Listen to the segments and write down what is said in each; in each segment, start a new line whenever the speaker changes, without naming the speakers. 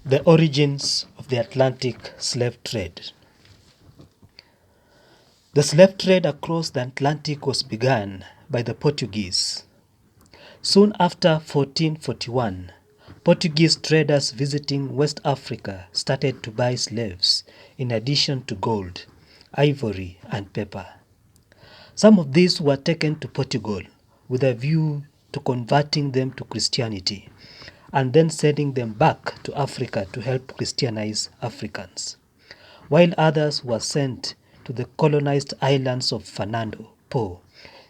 The origins of the Atlantic slave trade. The slave trade across the Atlantic was begun by the Portuguese. Soon after 1441, Portuguese traders visiting West Africa started to buy slaves in addition to gold, ivory, and pepper. Some of these were taken to Portugal with a view to converting them to Christianity and then sending them back to Africa to help Christianize Africans, while others were sent to the colonized islands of Fernando Po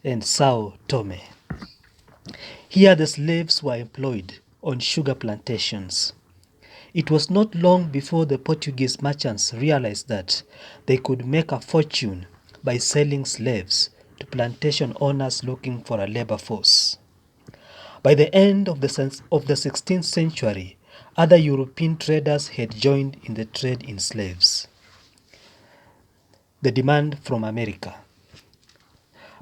and Sao Tome. Here the slaves were employed on sugar plantations. It was not long before the Portuguese merchants realized that they could make a fortune by selling slaves to plantation owners looking for a labor force. By the end of the 16th century, other European traders had joined in the trade in slaves. The demand from America.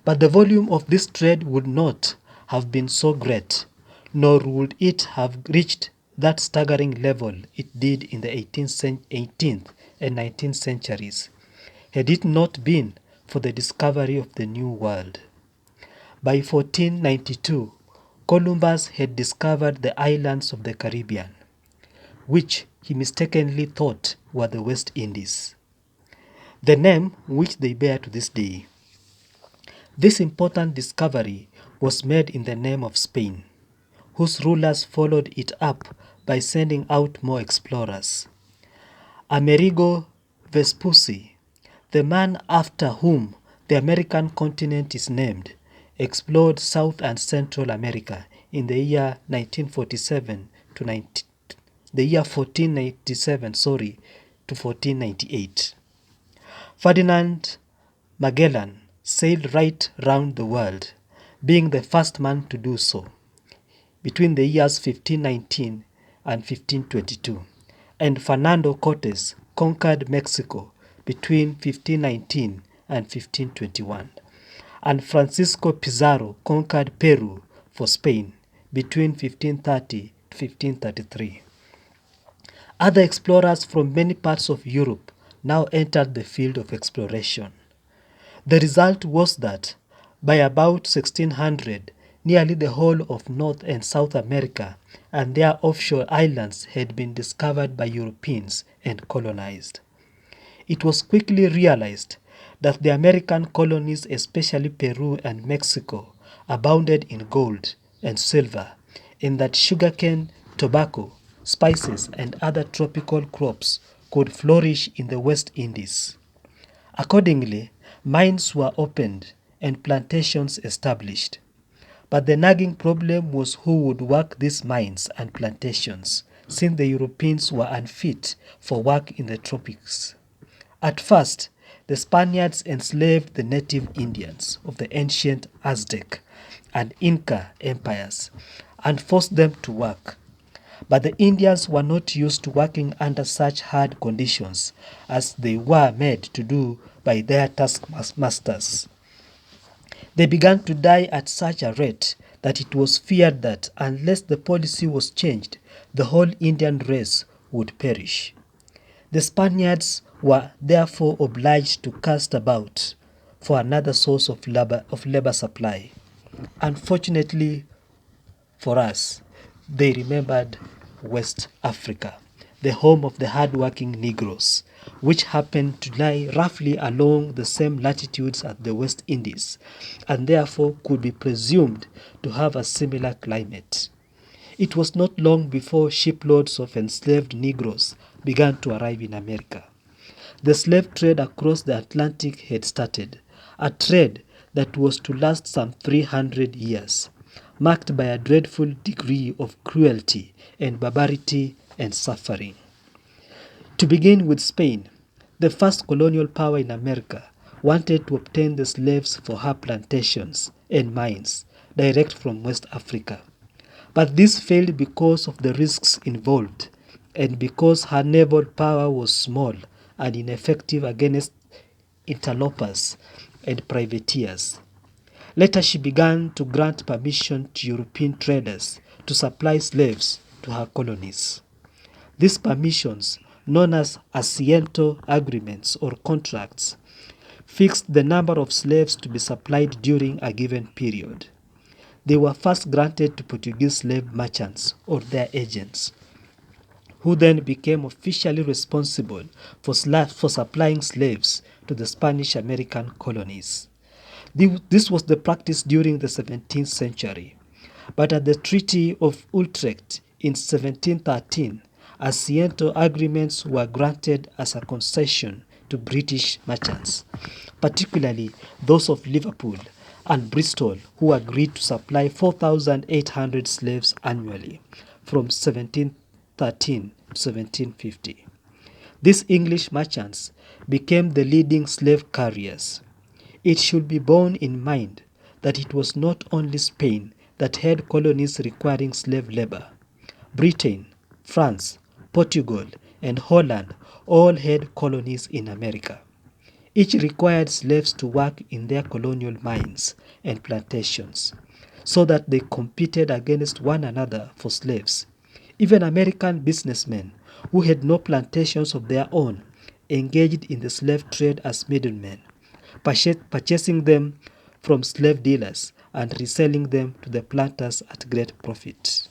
But the volume of this trade would not have been so great, nor would it have reached that staggering level it did in the 18th and 19th centuries, had it not been for the discovery of the New World. By 1492, Columbus had discovered the islands of the Caribbean, which he mistakenly thought were the West Indies, the name which they bear to this day. This important discovery was made in the name of Spain, whose rulers followed it up by sending out more explorers. Amerigo Vespucci, the man after whom the American continent is named, explored South and Central America in the year 1497 to 1498. Ferdinand Magellan sailed right round the world, being the first man to do so, between the years 1519 and 1522, and Fernando Cortes conquered Mexico between 1519 and 1521, and Francisco Pizarro conquered Peru for Spain between 1530 to 1533. Other explorers from many parts of Europe now entered the field of exploration. The result was that, by about 1600, nearly the whole of North and South America and their offshore islands had been discovered by Europeans and colonized. It was quickly realized that the American colonies, especially Peru and Mexico, abounded in gold and silver, and that sugarcane, tobacco, spices, and other tropical crops could flourish in the West Indies. Accordingly, mines were opened and plantations established. But the nagging problem was who would work these mines and plantations, since the Europeans were unfit for work in the tropics. At first, the Spaniards enslaved the native Indians of the ancient Aztec and Inca empires and forced them to work. But the Indians were not used to working under such hard conditions as they were made to do by their taskmasters. They began to die at such a rate that it was feared that unless the policy was changed, the whole Indian race would perish. The Spaniards were therefore obliged to cast about for another source of labor supply. Unfortunately for us, they remembered West Africa, the home of the hard-working Negroes, which happened to lie roughly along the same latitudes as the West Indies, and therefore could be presumed to have a similar climate. It was not long before shiploads of enslaved Negroes began to arrive in America. The slave trade across the Atlantic had started, a trade that was to last some 300 years, marked by a dreadful degree of cruelty and barbarity and suffering. To begin with Spain, the first colonial power in America wanted to obtain the slaves for her plantations and mines direct from West Africa. But this failed because of the risks involved and because her naval power was small and ineffective against interlopers and privateers. Later she began to grant permission to European traders to supply slaves to her colonies. These permissions, known as asiento agreements or contracts, fixed the number of slaves to be supplied during a given period. They were first granted to Portuguese slave merchants or their agents, who then became officially responsible for supplying slaves to the Spanish American colonies. This was the practice during the 17th century, but at the Treaty of Utrecht in 1713, asiento agreements were granted as a concession to British merchants, particularly those of Liverpool and Bristol, who agreed to supply 4,800 slaves annually from 1713 to 1750. These English merchants became the leading slave carriers. It should be borne in mind that it was not only Spain that had colonies requiring slave labor. Britain, France, Portugal, and Holland all had colonies in America. Each required slaves to work in their colonial mines and plantations, so that they competed against one another for slaves. Even American businessmen who had no plantations of their own engaged in the slave trade as middlemen, purchasing them from slave dealers and reselling them to the planters at great profit.